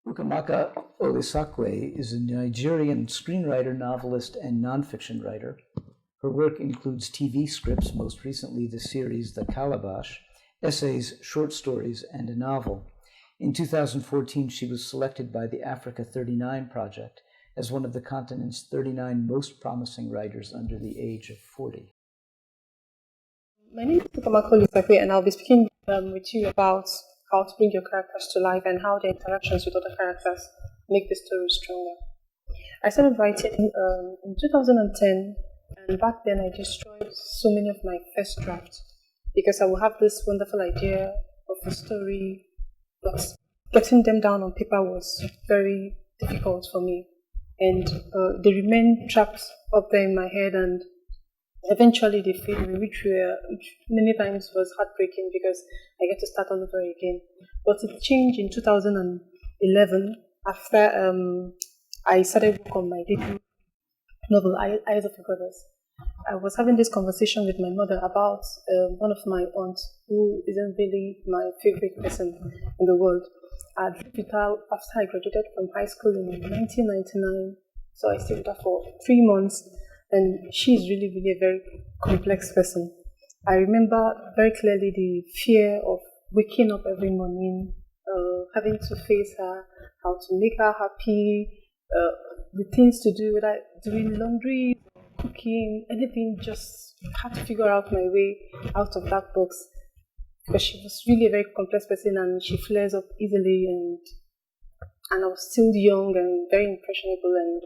Ukamaka Olisakwe is a Nigerian screenwriter, novelist, and nonfiction writer. Her work includes TV scripts, most recently the series The Calabash, essays, short stories, and a novel. In 2014, she was selected by the Africa 39 Project as one of the continent's 39 most promising writers under the age of 40. My name is Ukamaka Olisakwe, and I'll be speaking with you about how to bring your characters to life and how the interactions with other characters make the story stronger. I started writing in 2010, and back then I destroyed so many of my first drafts because I would have this wonderful idea of a story, but getting them down on paper was very difficult for me, and they remained trapped up there in my head, and eventually they fade away, which many times was heartbreaking because I get to start all over again. But it changed in 2011 after I started work on my debut novel, Eyes of the Goddess. I was having this conversation with my mother about one of my aunts who isn't really my favorite person in the world. I lived with her after I graduated from high school in 1999, so I stayed with her for 3 months. And she's really, really a very complex person. I remember very clearly the fear of waking up every morning, having to face her, how to make her happy, the things to do, whether doing laundry, cooking, anything, just had to figure out my way out of that box. Because she was really a very complex person and she flares up easily, and I was still young and very impressionable and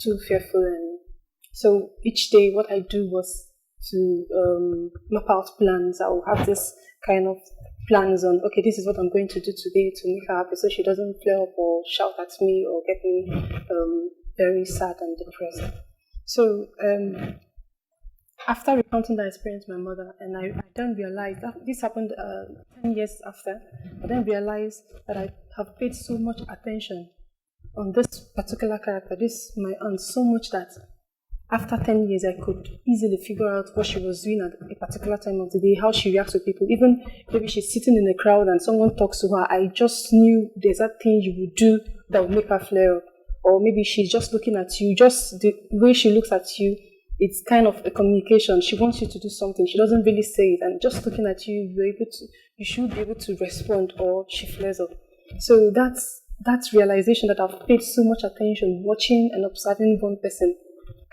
too fearful. And so each day what I do was to map out plans. I will have this kind of plans on, okay, this is what I'm going to do today to make her happy so she doesn't flare up or shout at me or get me very sad and depressed. So after recounting that experience to my mother, and I then realized that this happened 10 years after, I then realized that I have paid so much attention on this particular character, my aunt, so much that after 10 years, I could easily figure out what she was doing at a particular time of the day, how she reacts to people. Even maybe she's sitting in a crowd and someone talks to her, I just knew there's that thing you would do that would make her flare up. Or maybe she's just looking at you, just the way she looks at you, it's kind of a communication. She wants you to do something. She doesn't really say it. And just looking at you, you should be able to respond, or she flares up. So that's realization that I've paid so much attention watching and observing one person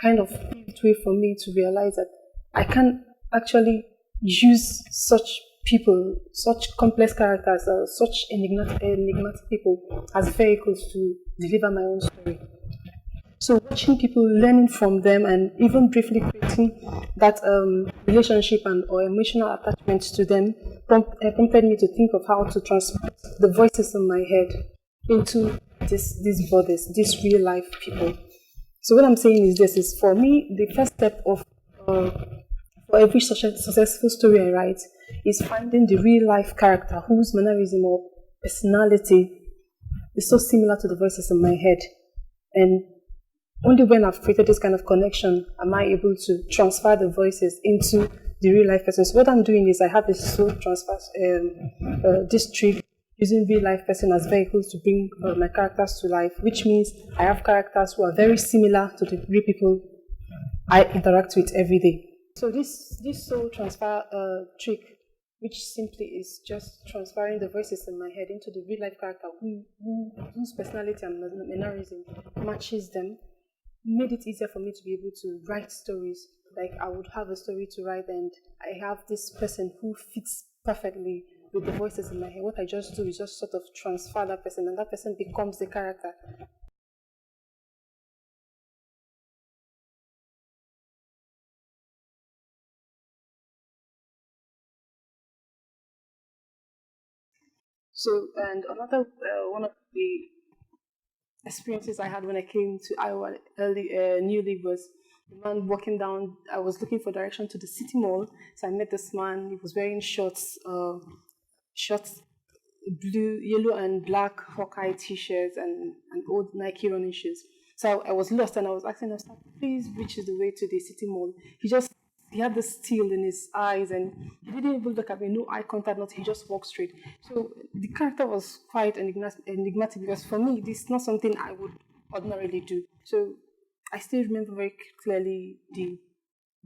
kind of paved way for me to realize that I can actually use such people, such complex characters, such enigmatic people as vehicles to deliver my own story. So watching people, learning from them, and even briefly creating that relationship or emotional attachment to them prompted me to think of how to transport the voices in my head into these bodies, these real life people. So what I'm saying is this is, for me, the first step of for every successful story I write is finding the real life character whose mannerism or personality is so similar to the voices in my head. And only when I've created this kind of connection am I able to transfer the voices into the real life person. So what I'm doing is I have a slow transfer, this trick, using real life person as vehicles to bring my characters to life, which means I have characters who are very similar to the real people I interact with every day. So this soul transfer trick, which simply is just transferring the voices in my head into the real life character whose personality and mannerism matches them, made it easier for me to be able to write stories. Like I would have a story to write and I have this person who fits perfectly with the voices in my head. What I just do is just sort of transfer that person, and that person becomes the character. So, and another one of the experiences I had when I came to Iowa newly was the man walking down. I was looking for direction to the city mall, so I met this man. He was wearing shorts, blue, yellow, and black Hawkeye T-shirts and old Nike running shoes. So I was lost, and I was asking him, "Please, which is the way to the city mall?" He just he had this steel in his eyes, and he didn't even look at me, no eye contact, not, he just walked straight. So the character was quite enigmatic because for me, this is not something I would ordinarily do. So I still remember very clearly the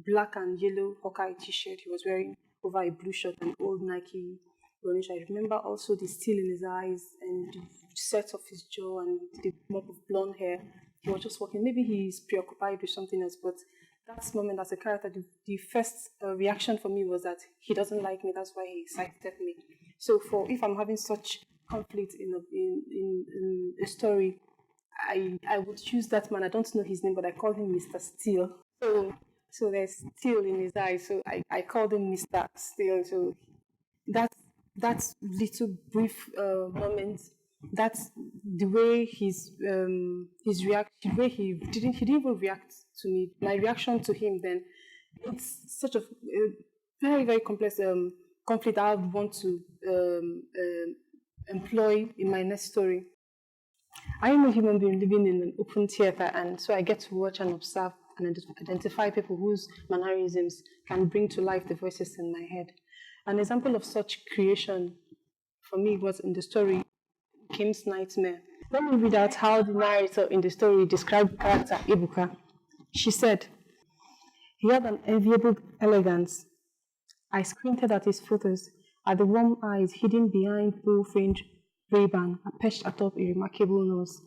black and yellow Hawkeye t-shirt he was wearing over a blue shirt and old Nike running shoe. I remember also the steel in his eyes and the set of his jaw and the mop of blonde hair. He was just walking. Maybe he's preoccupied with something else, but that moment as a character, the first reaction for me was that he doesn't like me. That's why he sidestepped me. So if I'm having such conflict in a story, I would choose that man. I don't know his name, but I call him Mr. Steel. So there's steel in his eyes. So I called him Mr. Steel. So that's little brief moment. That's the way his react. The way he didn't even react to me. My reaction to him then, it's such a very very complex conflict I would want to employ in my next story. I am a human being living in an open theater, and so I get to watch and observe and identify people whose mannerisms can bring to life the voices in my head. An example of such creation for me was in the story Kim's Nightmare. Let me read out how the narrator in the story described character Ibuka. She said, he had an enviable elegance. I squinted at his photos, at the warm eyes hidden behind full-fringed Ray-Ban, perched atop a remarkable nose.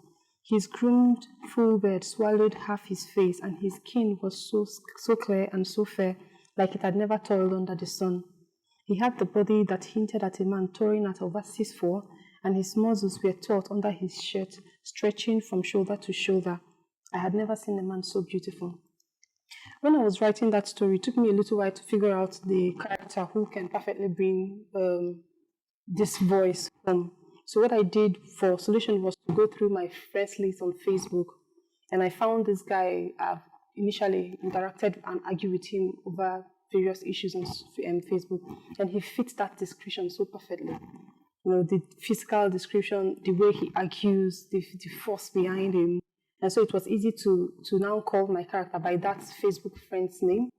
His groomed full beard swallowed half his face, and his skin was so clear and so fair, like it had never toiled under the sun. He had the body that hinted at a man touring at over 6'4", and his muscles were taut under his shirt, stretching from shoulder to shoulder. I had never seen a man so beautiful. When I was writing that story, it took me a little while to figure out the character who can perfectly bring this voice home. So what I did for solution was to go through my friends list on Facebook, and I found this guy. I've initially interacted and argued with him over various issues on Facebook, and he fits that description so perfectly. You know, the physical description, the way he argues, the force behind him. And so it was easy to now call my character by that Facebook friend's name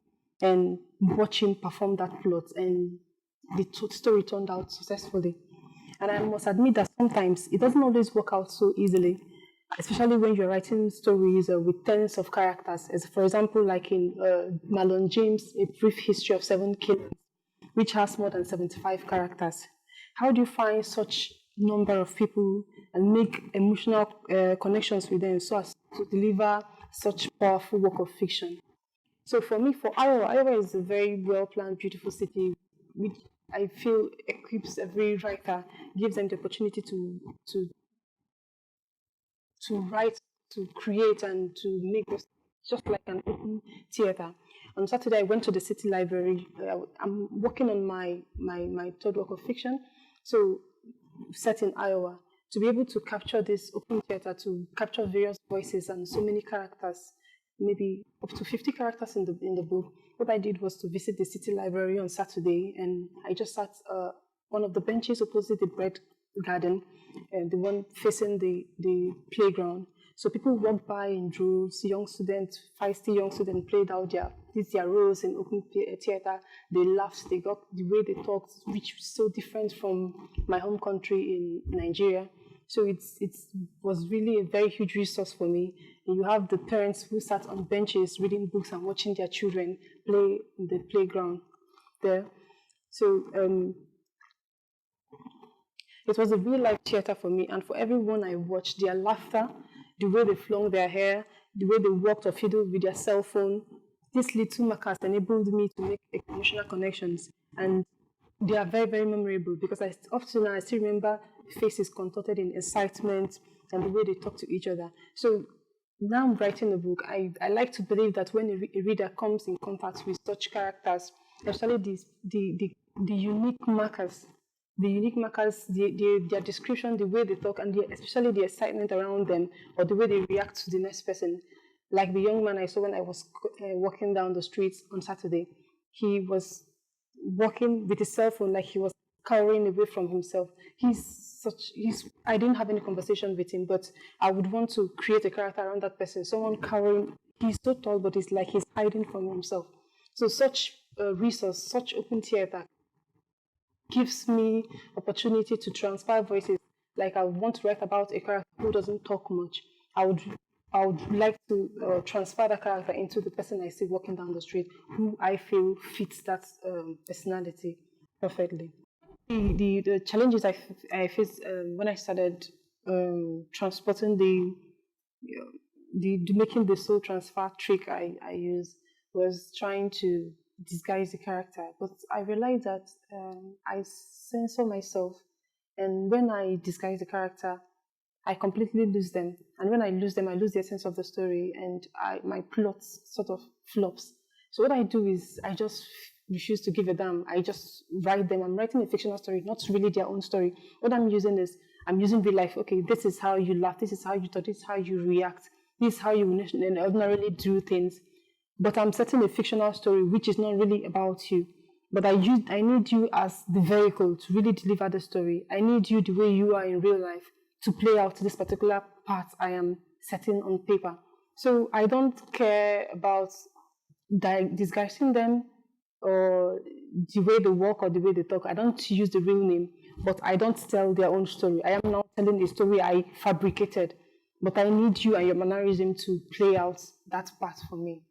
and watch him perform that plot. And the story turned out successfully. And I must admit that sometimes it doesn't always work out so easily, especially when you're writing stories with tens of characters. As for example, like in Marlon James' A Brief History of 7 Killings, which has more than 75 characters. How do you find such number of people and make emotional connections with them so as to deliver such powerful work of fiction? So for me, for Iowa is a very well-planned, beautiful city, which I feel equips every writer, gives them the opportunity to write, to create, and to make this just like an open theater. On Saturday, I went to the city library. I'm working on my third work of fiction, so set in Iowa, to be able to capture this open theater, to capture various voices and so many characters, maybe up to 50 characters in the book. What I did was to visit the city library on Saturday, and I just sat one of the benches opposite the bread garden, and the one facing the playground. So people walked by in droves. Young students, feisty young students, played out their roles in open theater. They laughed. They got the way they talked, which was so different from my home country in Nigeria. So it was really a very huge resource for me. And you have the parents who sat on benches reading books and watching their children play in the playground there. So it was a real life theater for me, and for everyone I watched, their laughter, the way they flung their hair, the way they walked or fiddled with their cell phone, these little markers enabled me to make emotional connections, and they are very, very memorable because up to now I still remember faces contorted in excitement and the way they talk to each other. So now I'm writing a book. I like to believe that when a reader comes in contact with such characters, especially the unique markers, their description, the way they talk, and especially the excitement around them, or the way they react to the next person. Like the young man I saw when I was walking down the streets on Saturday, he was walking with his cell phone like he was cowering away from himself. I didn't have any conversation with him, but I would want to create a character around that person. Someone cowering, he's so tall, but it's like he's hiding from himself. So such resource, such open theater gives me opportunity to transfer voices. Like I want to write about a character who doesn't talk much. I would like to transfer that character into the person I see walking down the street, who I feel fits that personality perfectly. The challenges I faced when I started transporting the making the soul transfer trick I used was trying to disguise the character. But I realized that I censor myself, and when I disguise the character, I completely lose them. And when I lose them, I lose the essence of the story, and my plot sort of flops. So what I do is I just refuse to give a damn. I just write them. I'm writing a fictional story, not really their own story. What I'm using is I'm using real life. Okay, this is how you laugh. This is how you talk. This is how you react. This is how you ordinarily do things. But I'm setting a fictional story which is not really about you. But I need you as the vehicle to really deliver the story. I need you the way you are in real life to play out this particular part I am setting on paper. So I don't care about disguising them or the way they walk or the way they talk. I don't use the real name, but I don't tell their own story. I am now telling a story I fabricated, but I need you and your mannerism to play out that part for me.